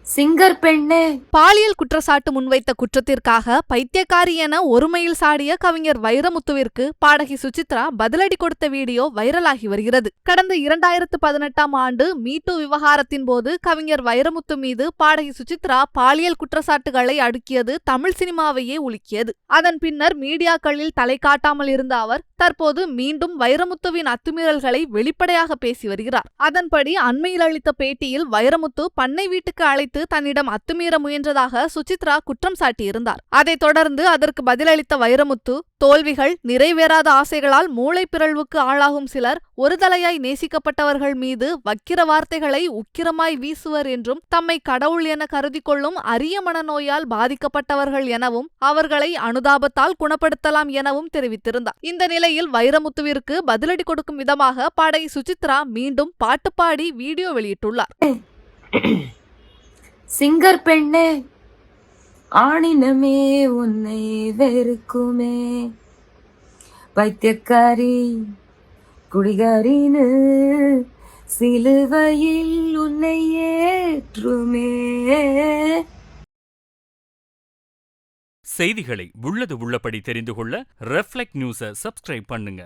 Singer பெண்ணே. பாலியல் குற்றச்சாட்டு முன்வைத்த குற்றத்திற்காக பைத்தியக்காரி என ஒருமையில் சாடிய கவிஞர் வைரமுத்துவிற்கு பாடகி சுசித்ரா பதிலடி கொடுத்த வீடியோ வைரலாகி வருகிறது. கடந்த 2018ஆம் ஆண்டு மீட்டு விவகாரத்தின் போது கவிஞர் வைரமுத்து மீது பாடகி சுசித்ரா பாலியல் குற்றச்சாட்டுகளை அடுக்கியது தமிழ் சினிமாவையே உலுக்கியது. அதன் பின்னர் மீடியாக்களில் தலை காட்டாமல் இருந்த அவர் தற்போது மீண்டும் வைரமுத்துவின் அத்துமீறல்களை வெளிப்படையாக பேசி வருகிறார். அதன்படி அண்மையில் அளித்த பேட்டியில் வைரமுத்து பண்ணை வீட்டுக்கு அழைத்து தன்னிடம் அத்துமீற முயன்றதாக சுசித்ரா குற்றம் சாட்டியிருந்தார். அதைத் தொடர்ந்து அதற்கு பதிலளித்த வைரமுத்து, தோல்விகள், நிறைவேறாத ஆசைகளால் மூளை பிறழ்வுக்கு ஆளாகும் சிலர் ஒருதலையாய் நேசிக்கப்பட்டவர்கள் மீது வக்கிர வார்த்தைகளை உக்கிரமாய் வீசுவர் என்றும், தம்மை கடவுள் என கருதி கொள்ளும் அரிய மனநோயால் பாதிக்கப்பட்டவர்கள் எனவும் அவர்களை அனுதாபத்தால் குணப்படுத்தலாம் எனவும் தெரிவித்திருந்தார். இந்த நிலையில் வைரமுத்துவிற்கு பதிலடி கொடுக்கும் விதமாக பாடகி சுசித்ரா மீண்டும் பாட்டு பாடி வீடியோ வெளியிட்டுள்ளார். சிங்கர் பெண்ணே, ஆணினமே உன்னை வெறுக்குமே, பைத்தியக்காரி குடிகாரின்னு சிலுவையில் உன்னை ஏற்றுமே. செய்திகளை உள்ளது உள்ளபடி தெரிந்து கொள்ள ரெஃப்ளெக்ட் நியூஸை சப்ஸ்கிரைப் பண்ணுங்க.